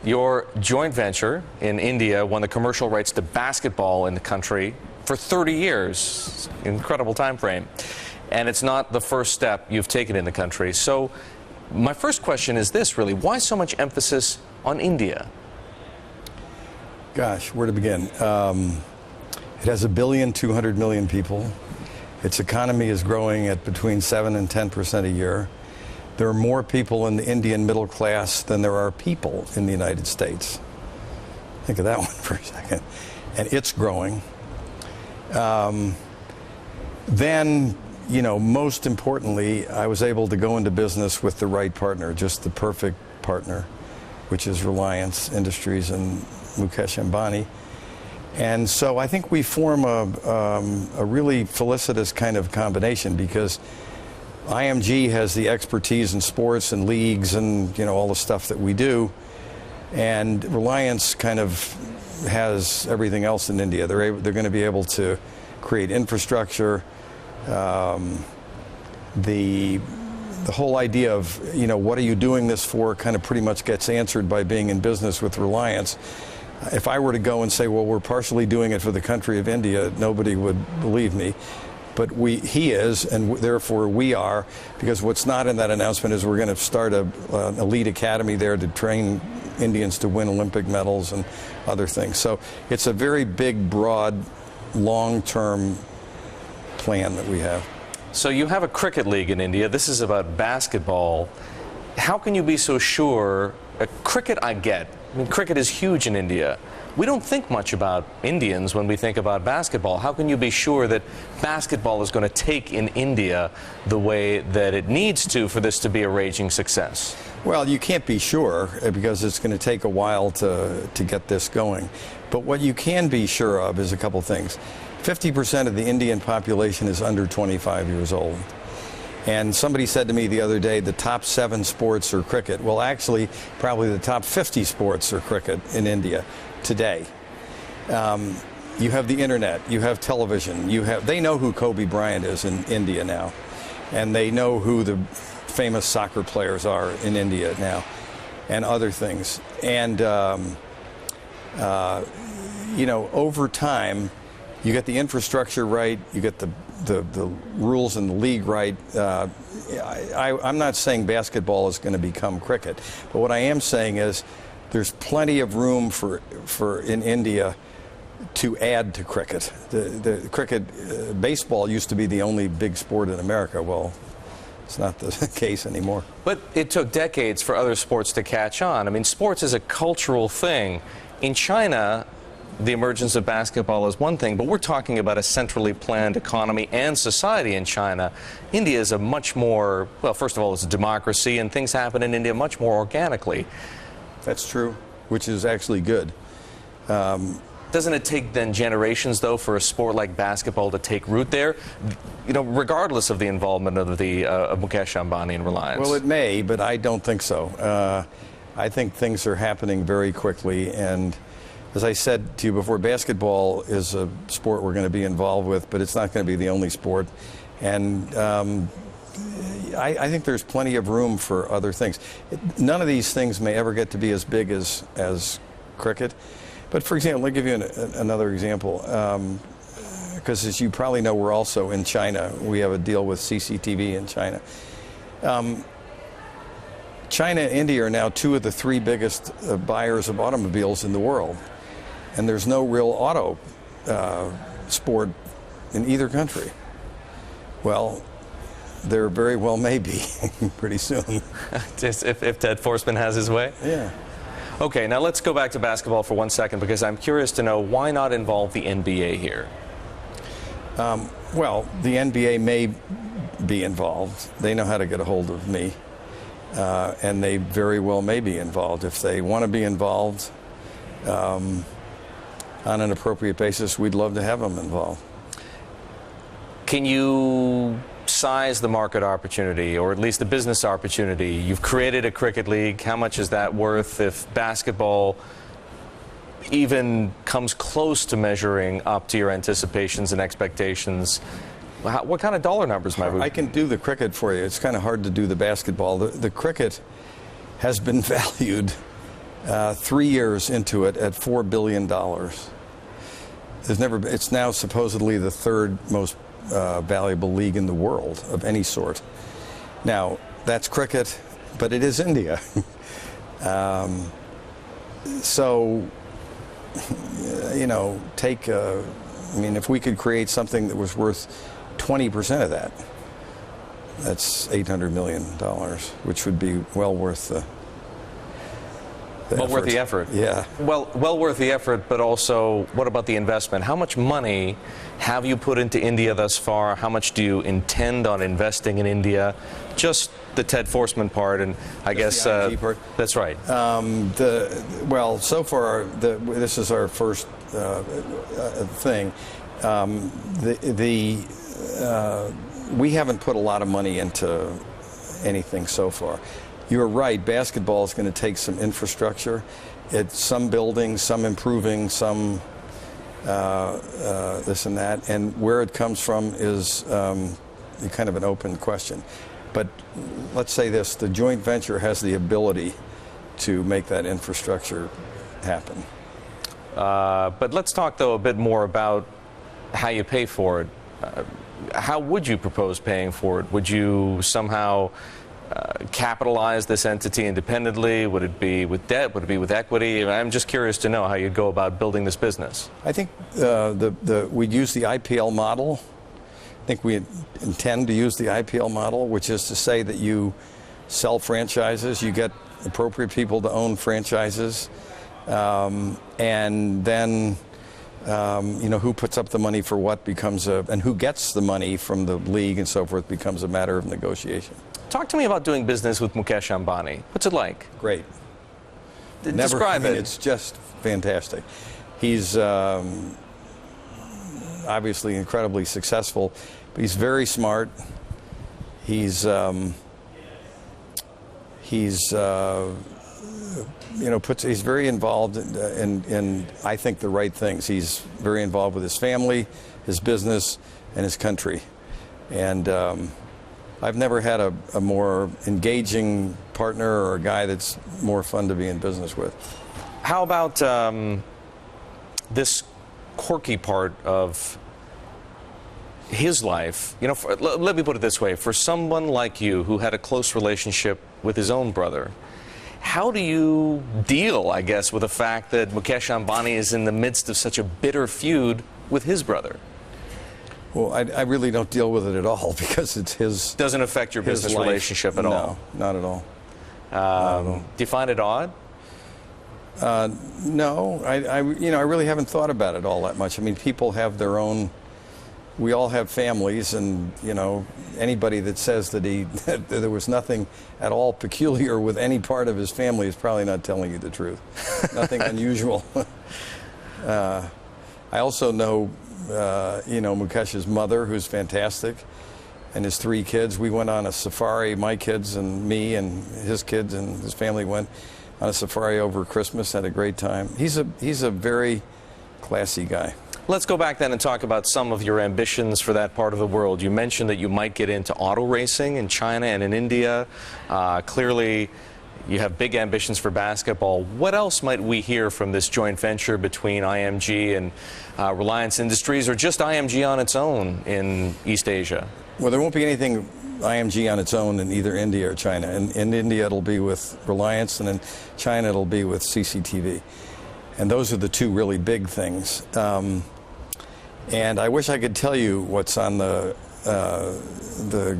Your joint venture in India won the commercial rights to basketball in the country for 30 years. Incredible time frame. And it's not the first step you've taken in the country. So my first question is this, really. Why so much emphasis on India? Gosh, where to begin? It has 1.2 billion people. Its economy is growing at between 7 and 10% a year. There are more people in the Indian middle class than there are people in the United States. Think of that one for a second. And it's growing. Then, you know, most importantly, I was able to go into business with the right partner, just the perfect partner, which is Reliance Industries and Mukesh Ambani. And so I think we form a really felicitous kind of combination, because IMG has the expertise in sports and leagues and, you know, all the stuff that we do, and Reliance kind of has everything else in India. They're going to be able to create infrastructure. The whole idea of, you know, what are you doing this for, kind of pretty much gets answered by being in business with Reliance. If I were to go and say, well, we're partially doing it for the country of India, nobody would believe me. But he is, and therefore we are, because what's not in that announcement is we're going to start an elite academy there to train Indians to win Olympic medals and other things. So it's a very big, broad, long-term plan that we have. So you have a cricket league in India. This is about basketball. How can you be so sure? Cricket, I get. I mean, cricket is huge in India. We don't think much about Indians when we think about basketball. How can you be sure that basketball is going to take in India the way that it needs to for this to be a raging success? Well, you can't be sure, because it's going to take a while to get this going. But what you can be sure of is a couple things. 50% of the Indian population is under 25 years old. And somebody said to me the other day, the top 7 sports are cricket. Well, actually, probably the top 50 sports are cricket in India today. You have the internet, you have television, they know who Kobe Bryant is in India now. And they know who the famous soccer players are in India now, and other things. And, you know, over time, you get the infrastructure right, you get the rules in the league right. I'm not saying basketball is going to become cricket, but what I am saying is there's plenty of room for in India to add to cricket. The cricket, baseball used to be the only big sport in America. Well, it's not the case anymore. But it took decades for other sports to catch on. I mean, sports is a cultural thing. In China, the emergence of basketball is one thing, but we're talking about a centrally planned economy and society in China. India is a much more, well, first of all, it's a democracy, and things happen in India much more organically. That's true, which is actually good. Doesn't it take then generations, though, for a sport like basketball to take root there, you know, regardless of the involvement of Mukesh Ambani and Reliance? Well, it may, but I don't think so. I think things are happening very quickly, and as I said to you before, basketball is a sport we're going to be involved with, but it's not going to be the only sport. And I think there's plenty of room for other things. None of these things may ever get to be as big as cricket. But for example, let me give you another example. Because as you probably know, we're also in China. We have a deal with CCTV in China. China and India are now 2 of the 3 biggest buyers of automobiles in the world. And there's no real auto sport in either country. Well, there very well may be pretty soon. Just if Ted Forstmann has his way? Yeah. Okay, now let's go back to basketball for 1 second, because I'm curious to know, why not involve the NBA here? Well, the NBA may be involved. They know how to get a hold of me. And they very well may be involved. If they want to be involved on an appropriate basis, we'd love to have them involved. Can you size the market opportunity, or at least the business opportunity? You've created a cricket league. How much is that worth if basketball even comes close to measuring up to your anticipations and expectations? What kind of dollar numbers might we? I can do the cricket for you. It's kind of hard to do the basketball. The cricket has been valued 3 years into it at $4 billion. It's now supposedly the third most valuable league in the world of any sort. Now, that's cricket, but it is India. So, you know, I mean, if we could create something that was worth 20% of that, that's $800 million, which would be well worth the well worth the effort. Yeah. Well worth the effort, but also, what about the investment? How much money have you put into India thus far? How much do you intend on investing in India? Just the Ted Forstmann part, and I guess the IMG part. That's right. Well, so far, this is our first thing. We haven't put a lot of money into anything so far. You're right, basketball is going to take some infrastructure. It's some building, some improving, some this and that. And where it comes from is kind of an open question. But let's say this, the joint venture has the ability to make that infrastructure happen. But let's talk, though, a bit more about how you pay for it. How would you propose paying for it? Would you somehow capitalize this entity independently? Would it be with debt? Would it be with equity? I'm just curious to know how you'd go about building this business. I think we'd use the IPL model. I think we intend to use the IPL model, which is to say that you sell franchises, you get appropriate people to own franchises, and then you know, who puts up the money for what becomes and who gets the money from the league and so forth becomes a matter of negotiation. Talk to me about doing business with Mukesh Ambani. What's it like? Great. Describe it. It's just fantastic. He's obviously incredibly successful, but he's very smart. He's you know, he's very involved in I think the right things. He's very involved with his family, his business, and his country. And I've never had a more engaging partner or a guy that's more fun to be in business with. How about this quirky part of his life? You know, let me put it this way. For someone like you who had a close relationship with his own brother, how do you deal, I guess, with the fact that Mukesh Ambani is in the midst of such a bitter feud with his brother? Well, I really don't deal with it at all because it's his. Doesn't affect your business relationship at all? No, not at all. Do you find it odd? No, I really haven't thought about it all that much. I mean, people have their own. We all have families, and you know, anybody that says that that there was nothing at all peculiar with any part of his family is probably not telling you the truth. Nothing unusual. I also know, you know, Mukesh's mother, who's fantastic, and his 3 kids. We went on a safari. My kids and me and his kids and his family went on a safari over Christmas. Had a great time. He's a very classy guy. Let's go back then and talk about some of your ambitions for that part of the world. You mentioned that you might get into auto racing in China and in India. Clearly, you have big ambitions for basketball. What else might we hear from this joint venture between IMG and Reliance Industries, or just IMG on its own in East Asia? Well, there won't be anything IMG on its own in either India or China. In India, it'll be with Reliance, and in China, it'll be with CCTV. And those are the 2 really big things. And I wish I could tell you what's on the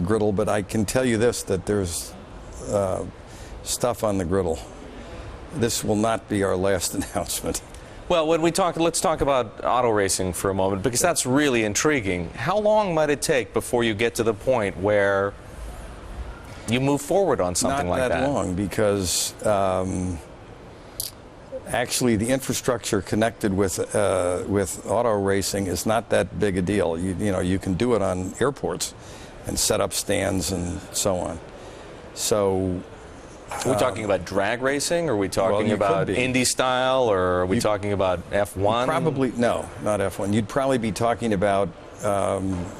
griddle, but I can tell you this, that there's stuff on the griddle. This will not be our last announcement. Well, when let's talk about auto racing for a moment, because that's really intriguing. How long might it take before you get to the point where you move forward on something like that? Not that long, because actually the infrastructure connected with auto racing is not that big a deal. You know, you can do it on airports and set up stands and so on. So. Are we talking about drag racing? Or are we talking about Indy style? Or are we talking about F1? Probably, no, not F1. You'd probably be talking about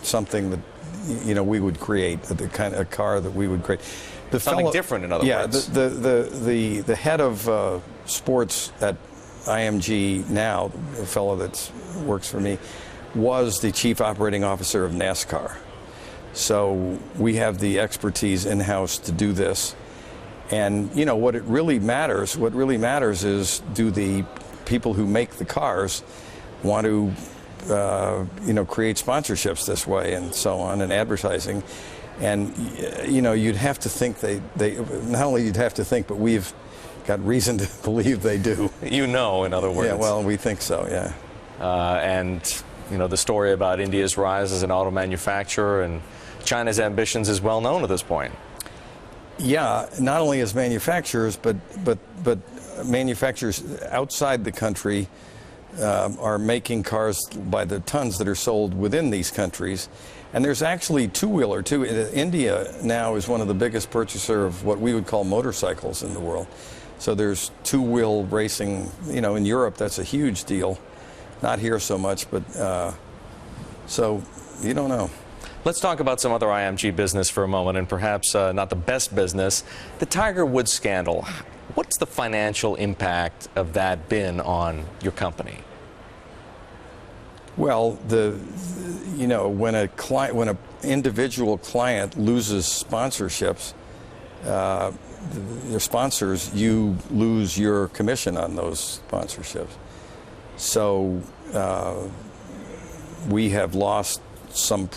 something that, you know, we would create, the kind of car that we would create. Something different, in other words. Yeah, the head of sports at IMG now, a fellow that works for me, was the chief operating officer of NASCAR. So we have the expertise in-house to do this. And, you know, what really matters is, do the people who make the cars want to, you know, create sponsorships this way and so on, and advertising. And, you know, you'd have to think they not only you'd have to think, but we've got reason to believe they do. You know, in other words. Yeah, well, we think so, yeah. And, you know, the story about India's rise as an auto manufacturer and China's ambitions is well known at this point. Yeah, not only as manufacturers, but manufacturers outside the country are making cars by the tons that are sold within these countries. And there's actually two-wheeler, too. India now is one of the biggest purchaser of what we would call motorcycles in the world. So there's two-wheel racing. You know, in Europe, that's a huge deal. Not here so much, but so you don't know. Let's talk about some other IMG business for a moment, and perhaps not the best business. The Tiger Woods scandal. What's the financial impact of that been on your company? Well, you know, when an individual client loses sponsorships, your sponsors, you lose your commission on those sponsorships. So we have lost some.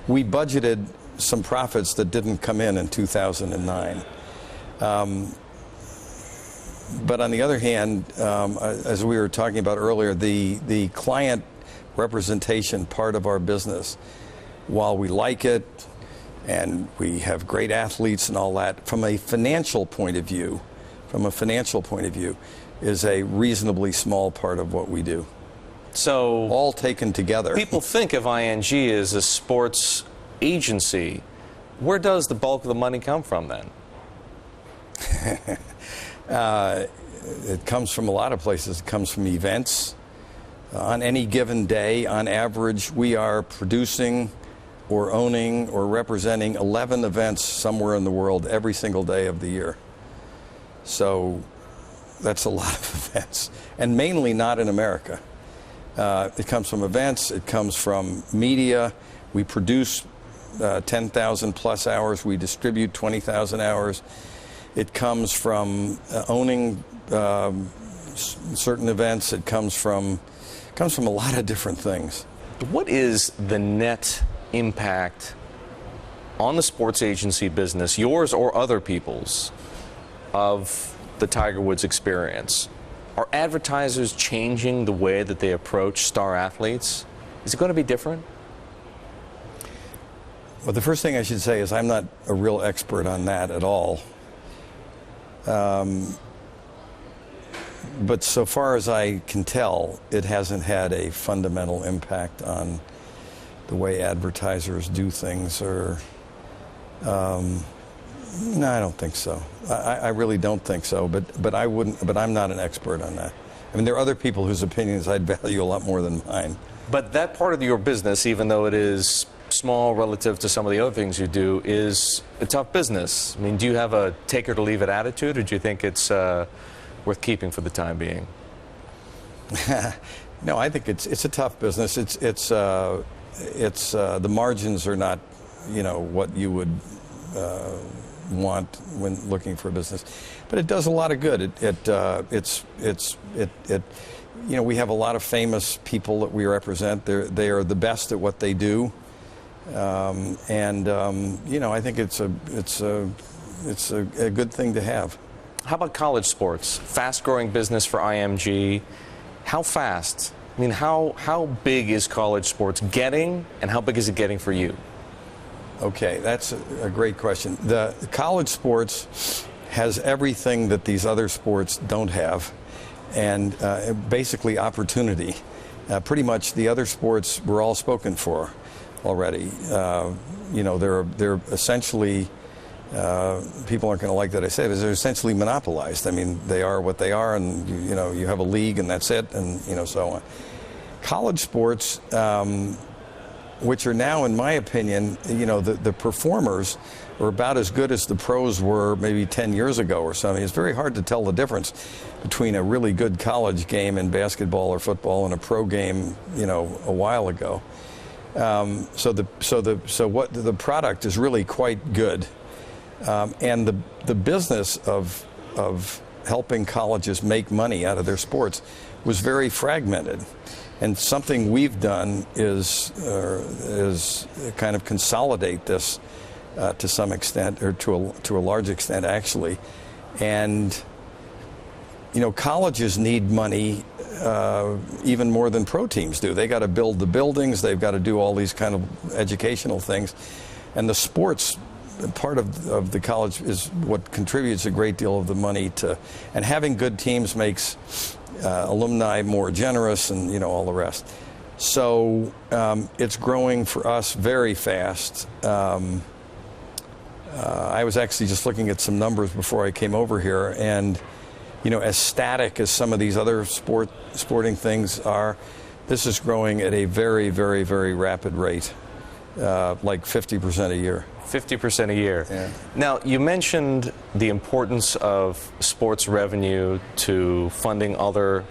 We budgeted some profits that didn't come in 2009. But on the other hand, as we were talking about earlier, the client representation part of our business, while we like it and we have great athletes and all that, from a financial point of view, is a reasonably small part of what we do. So all taken together. People think of ING as a sports agency. Where does the bulk of the money come from then? It comes from a lot of places. It comes from events. On any given day, on average, we are producing or owning or representing 11 events somewhere in the world every single day of the year. So that's a lot of events, and mainly not in America. It comes from events. It comes from media. We produce 10,000 plus hours. We distribute 20,000 hours. It comes from owning certain events. It comes from a lot of different things. What is the net impact on the sports agency business, yours or other people's, of the Tiger Woods experience? Are advertisers changing the way that they approach star athletes? Is it going to be different? Well, the first thing I should say is I'm not a real expert on that at all. But so far as I can tell, it hasn't had a fundamental impact on the way advertisers do things, or no, I don't think so. I really don't think so. But I wouldn't. But I'm not an expert on that. I mean, there are other people whose opinions I'd value a lot more than mine. But that part of your business, even though it is small relative to some of the other things you do, is a tough business. I mean, do you have a take it or leave it attitude, or do you think it's worth keeping for the time being? No, I think it's a tough business. It's the margins are not, you know, what you would want when looking for a business, but it does a lot of good. You know, we have a lot of famous people that we represent. They are the best at what they do. You know, I think it's a good thing to have. How about college sports? Fast-growing business for IMG. How fast? I mean, how big is college sports getting, and how big is it getting for you? Okay, that's a great question. The college sports has everything that these other sports don't have, and basically opportunity. Pretty much the other sports were all spoken for already. You know, they're essentially, people aren't going to like that I say this, they're essentially monopolized. I mean, they are what they are, and you know, you have a league and that's it, and you know, so on. College sports, which are now, in my opinion, you know, the performers are about as good as the pros were maybe 10 years ago or something. It's very hard to tell the difference between a really good college game in basketball or football and a pro game, you know, a while ago. So the product is really quite good, and the business of helping colleges make money out of their sports was very fragmented. And something we've done is kind of consolidate this to some extent, or to a large extent, actually. And you know, colleges need money even more than pro teams do. They got to build the buildings. They've got to do all these kind of educational things, and the sports part of the college is what contributes a great deal of the money to. And having good teams makes alumni more generous, and you know, all the rest. So it's growing for us very fast. I was actually just looking at some numbers before I came over here, and you know, as static as some of these other sporting things are, this is growing at a very, very, very rapid rate, like 50% a year. 50% a year. Yeah. Now, you mentioned the importance of sports revenue to funding other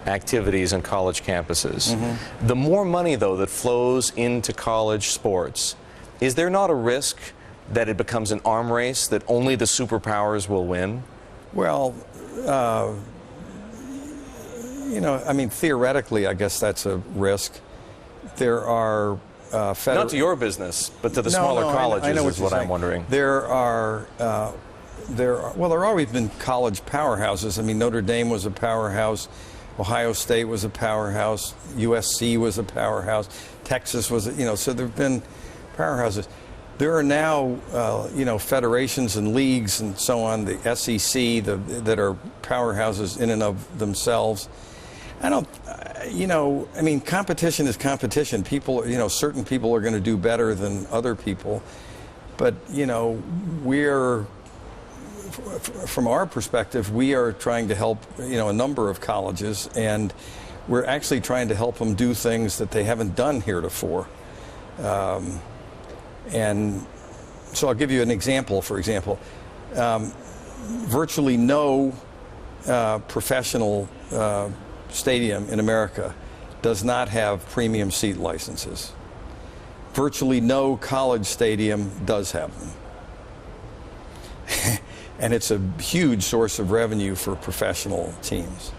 activities on college campuses. Mm-hmm. The more money, though, that flows into college sports, is there not a risk that it becomes an arm race, that only the superpowers will win? Well, you know, I mean, theoretically, I guess that's a risk. There are not to your business, but to the smaller colleges, I know is what I'm wondering. There are always been college powerhouses. I mean, Notre Dame was a powerhouse, Ohio State was a powerhouse, USC was a powerhouse, Texas was, you know, so there have been powerhouses. There are now, you know, federations and leagues and so on, the SEC, that are powerhouses in and of themselves. I don't, you know, I mean, competition is competition. People, you know, certain people are going to do better than other people. But, you know, from our perspective, we are trying to help, you know, a number of colleges, and we're actually trying to help them do things that they haven't done heretofore. And so I'll give you an example. For example, virtually no professional stadium in America does not have premium seat licenses. Virtually no college stadium does have them. And it's a huge source of revenue for professional teams.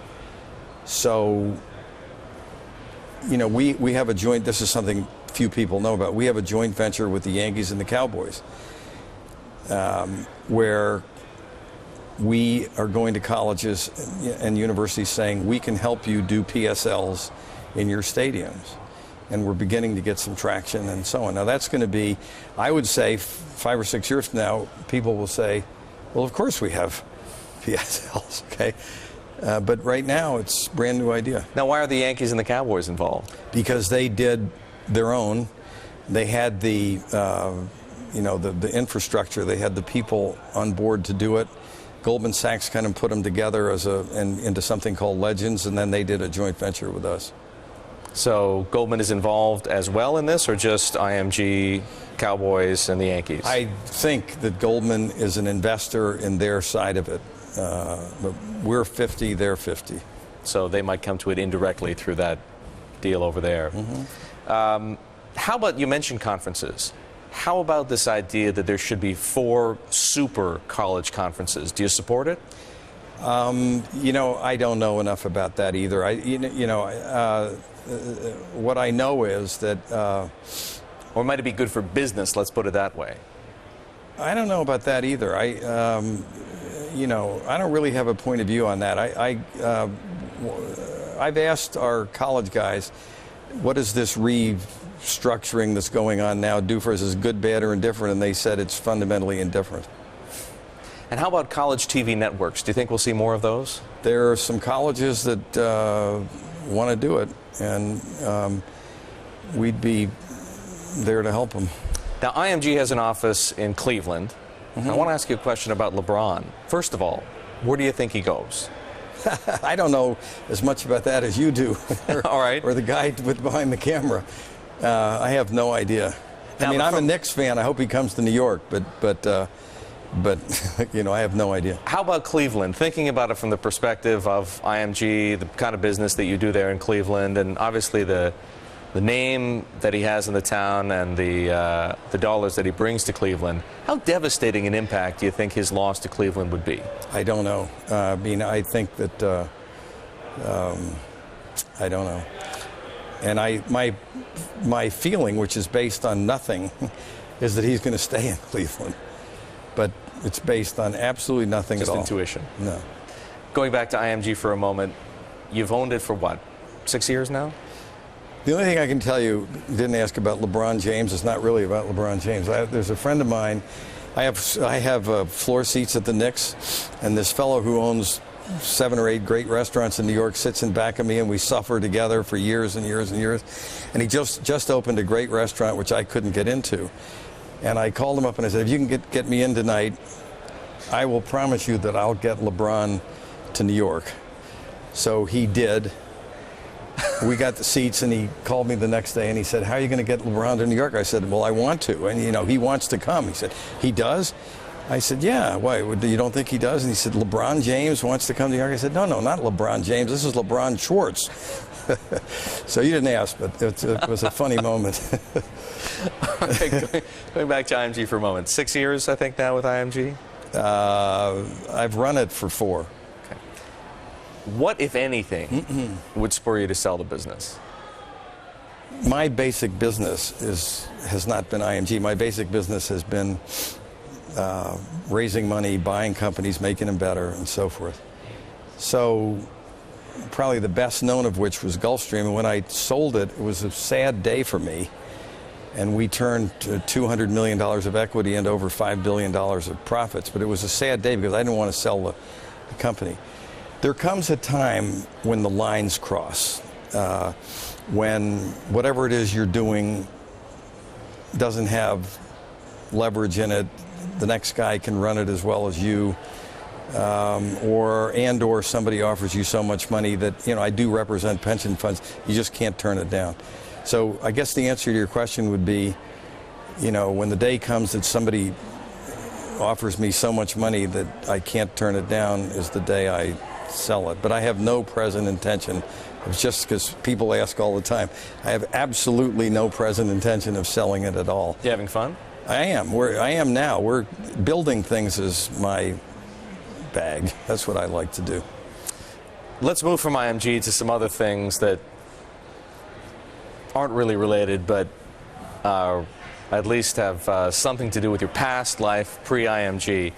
So, you know, we have a joint, this is something few people know about, we have a joint venture with the Yankees and the Cowboys, where we are going to colleges and universities saying, we can help you do PSLs in your stadiums. And we're beginning to get some traction and so on. Now that's going to be, I would say, 5 or 6 years from now, people will say, well, of course we have PSLs, okay? But right now, it's a brand new idea. Now, why are the Yankees and the Cowboys involved? Because they did their own. They had the, you know, the infrastructure. They had the people on board to do it. Goldman Sachs kind of put them together into something called Legends, and then they did a joint venture with us. So Goldman is involved as well in this, or just IMG, Cowboys, and the Yankees? I think that Goldman is an investor in their side of it. But we're 50, they're 50. So they might come to it indirectly through that deal over there. Mm-hmm. How about, you mentioned conferences. How about this idea that there should be 4 super college conferences? Do you support it? You know, I don't know enough about that either. What I know is that... or might it be good for business, let's put it that way? I don't know about that either. You know, I don't really have a point of view on that. I've asked our college guys, what does this restructuring that's going on now do for us? Is it good, bad, or indifferent? And they said it's fundamentally indifferent. And how about college TV networks? Do you think we'll see more of those? There are some colleges that want to do it, and we'd be there to help them. Now, IMG has an office in Cleveland. Mm-hmm. I want to ask you a question about LeBron. First of all, where do you think he goes? I don't know as much about that as you do. All right. Or the guy behind the camera. I have no idea. I mean, I'm a Knicks fan. I hope he comes to New York, but you know, I have no idea. How about Cleveland? Thinking about it from the perspective of IMG, the kind of business that you do there in Cleveland, and obviously the name that he has in the town and the dollars that he brings to Cleveland, how devastating an impact do you think his loss to Cleveland would be? I don't know. I mean, I think that I don't know. And my feeling, which is based on nothing, is that he's going to stay in Cleveland. But it's based on absolutely nothing at all. Just intuition. No. Going back to IMG for a moment, you've owned it for what, 6 years now? The only thing I can tell you, didn't ask about LeBron James. It's not really about LeBron James. There's a friend of mine. I have floor seats at the Knicks, and this fellow who owns 7 or 8 great restaurants in New York sits in back of me, and we suffer together for years and years and years. And he just opened a great restaurant which I couldn't get into. And I called him up and I said, if you can get me in tonight, I will promise you that I'll get LeBron to New York. So he did. We got the seats, and he called me the next day and he said, how are you going to get LeBron to New York? I said, well, I want to. And, you know, he wants to come. He said, he does? I said, yeah. Why? You don't think he does? And he said, LeBron James wants to come to New York? I said, no, not LeBron James. This is LeBron Schwartz. So you didn't ask, but it was a funny moment. All right, going back to IMG for a moment. 6 years, I think, now with IMG? I've run it for 4. Okay. What, if anything, would spur you to sell the business? My basic business has not been IMG. My basic business has been raising money, buying companies, making them better, and so forth. So probably the best known of which was Gulfstream. And when I sold it, it was a sad day for me. And we turned $200 million of equity and over $5 billion of profits. But it was a sad day because I didn't want to sell the company. There comes a time when the lines cross, when whatever it is you're doing doesn't have leverage in it. The next guy can run it as well as you. Or somebody offers you so much money that, you know, I do represent pension funds, you just can't turn it down. So I guess the answer to your question would be, you know, when the day comes that somebody offers me so much money that I can't turn it down is the day I sell it. But I have no present intention, just because people ask all the time, I have absolutely no present intention of selling it at all. You having fun? I am. I am now. We're building things as my bag. That's what I like to do. Let's move from IMG to some other things that aren't really related, but at least have something to do with your past life pre-IMG.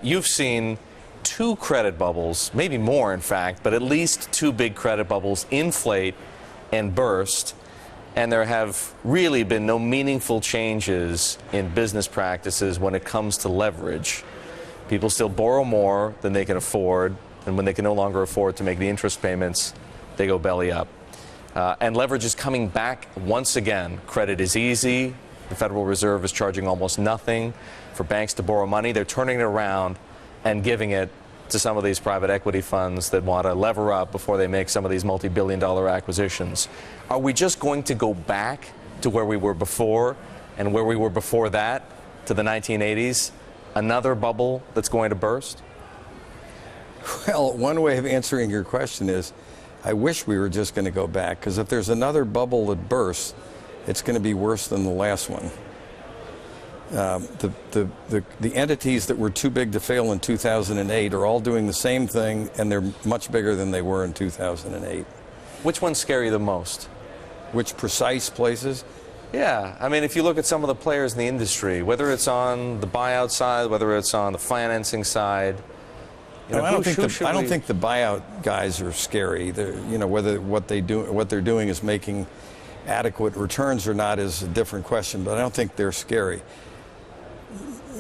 You've seen 2 credit bubbles, maybe more in fact, but at least 2 big credit bubbles inflate and burst, and there have really been no meaningful changes in business practices when it comes to leverage. People still borrow more than they can afford, and when they can no longer afford to make the interest payments, they go belly up. And leverage is coming back once again. Credit is easy. The Federal Reserve is charging almost nothing for banks to borrow money. They're turning it around and giving it to some of these private equity funds that want to lever up before they make some of these multi-billion-dollar acquisitions. Are we just going to go back to where we were before, and where we were before that, to the 1980s? Another bubble that's going to burst? Well, one way of answering your question is, I wish we were just going to go back, because if there's another bubble that bursts, it's going to be worse than the last one. The entities that were too big to fail in 2008 are all doing the same thing, and they're much bigger than they were in 2008. Which ones scare you the most? Which precise places? Yeah, I mean, if you look at some of the players in the industry, whether it's on the buyout side, whether it's on the financing side, you know, I don't think the buyout guys are scary. You know, whether what they're doing is making adequate returns or not is a different question, but I don't think they're scary.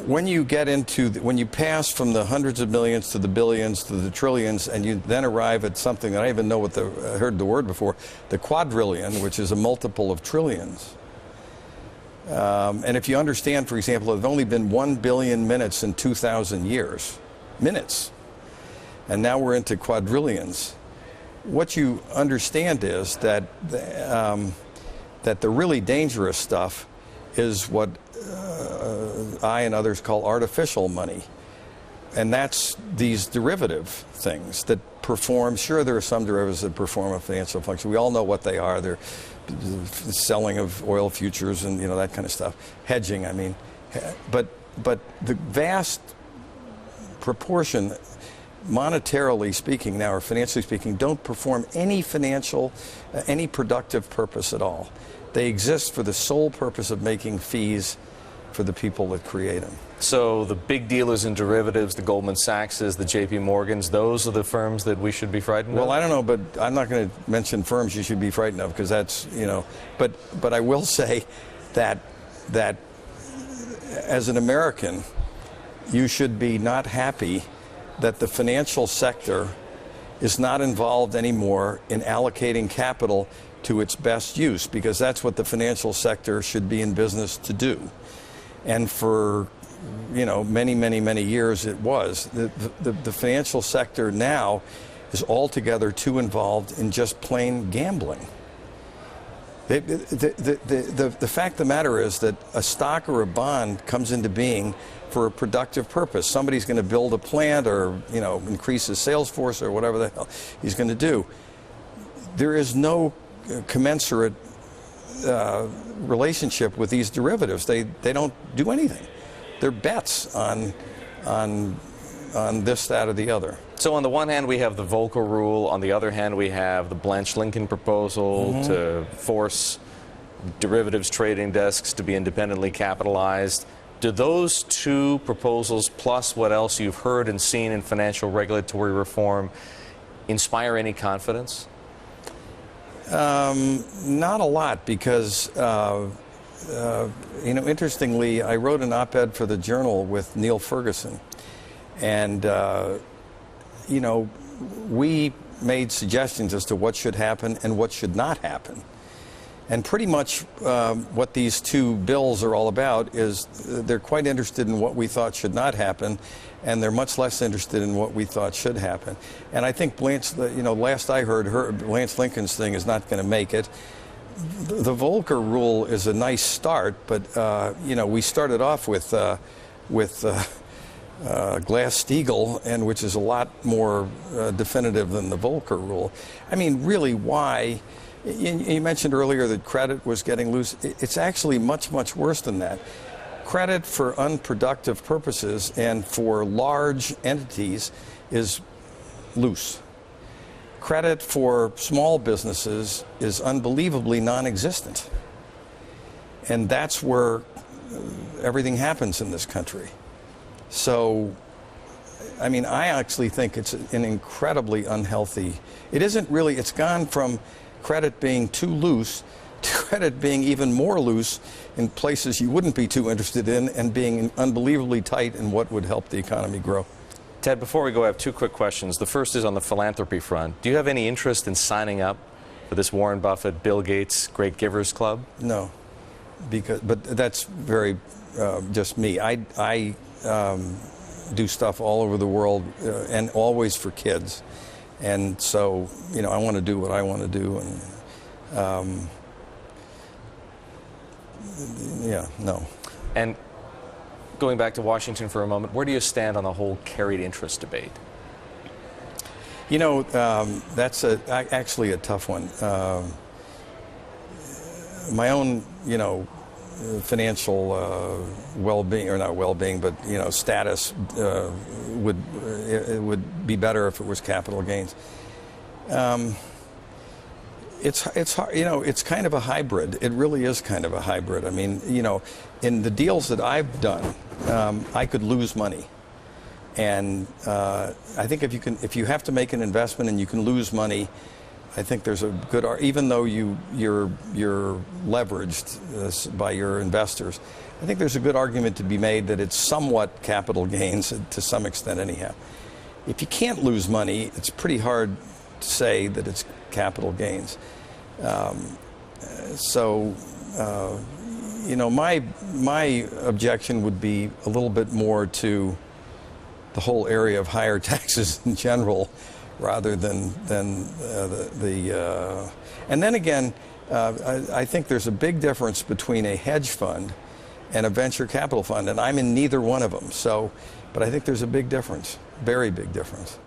When you get into when you pass from the hundreds of millions to the billions to the trillions, and you then arrive at something that I even know I heard the word before, the quadrillion, which is a multiple of trillions. And if you understand, for example, there have only been 1 billion minutes in 2,000 years. Minutes. And now we're into quadrillions. What you understand is that, that the really dangerous stuff is what I and others call artificial money. And that's these derivative things that perform. Sure, there are some derivatives that perform a financial function. We all know what they are. They're selling of oil futures and that kind of stuff. Hedging, I mean. But the vast proportion, monetarily speaking now, or financially speaking, don't perform any any productive purpose at all. They exist for the sole purpose of making fees for the people that create them. So the big dealers in derivatives, the Goldman Sachs's, the JP Morgans, those are the firms that we should be frightened of? Well, I don't know, but I'm not going to mention firms you should be frightened of, because that's, but I will say that as an American, you should be not happy that the financial sector is not involved anymore in allocating capital to its best use, because that's what the financial sector should be in business to do. And for many years it was. The financial sector now is altogether too involved in just plain gambling. The fact of the matter is that a stock or a bond comes into being for a productive purpose. Somebody's going to build a plant or increase his sales force or whatever the hell he's going to do. There is no commensurate relationship with these derivatives. They don't do anything. They're bets on this, that, or the other. So on the one hand, we have the Volcker rule. On the other hand, we have the Blanche-Lincoln proposal to force derivatives trading desks to be independently capitalized. Do those two proposals, plus what else you've heard and seen in financial regulatory reform, inspire any confidence? Not a lot, because interestingly, I wrote an op-ed for the Journal with Neil Ferguson, and we made suggestions as to what should happen and what should not happen. And pretty much what these two bills are all about is they're quite interested in what we thought should not happen, and they're much less interested in what we thought should happen. And I think Blanche, last I heard, Blanche Lincoln's thing is not going to make it. The Volcker rule is a nice start, but we started off with Glass-Steagall, and which is a lot more definitive than the Volcker rule. I mean, really, why? You mentioned earlier that credit was getting loose. It's actually much worse than that. Credit for unproductive purposes and for large entities is loose. Credit for small businesses is unbelievably non-existent. And that's where everything happens in this country. So, I mean, I actually think it's an incredibly unhealthy. It isn't really, it's gone from credit being too loose to credit being even more loose in places you wouldn't be too interested in, and being unbelievably tight in what would help the economy grow. Ted, before we go, I have two quick questions. The first is on the philanthropy front. Do you have any interest in signing up for this Warren Buffett, Bill Gates Great Givers Club? No, but that's very just me. I do stuff all over the world and always for kids, and so I want to do what I want to do, and yeah, no. And going back to Washington for a moment, where do you stand on the whole carried interest debate? That's actually a tough one. My own, financial well-being, or not well-being, but status would be better if it was capital gains. It's hard, it's kind of a hybrid. It really is kind of a hybrid. I mean, in the deals that I've done, I could lose money, and I think if you have to make an investment and you can lose money, I think there's a good, even though you're leveraged by your investors, I think there's a good argument to be made that it's somewhat capital gains to some extent anyhow. If you can't lose money, it's pretty hard to say that it's capital gains. My objection would be a little bit more to the whole area of higher taxes in general, rather than and then again, I think there's a big difference between a hedge fund and a venture capital fund, and I'm in neither one of them. So, but I think there's a big difference, very big difference.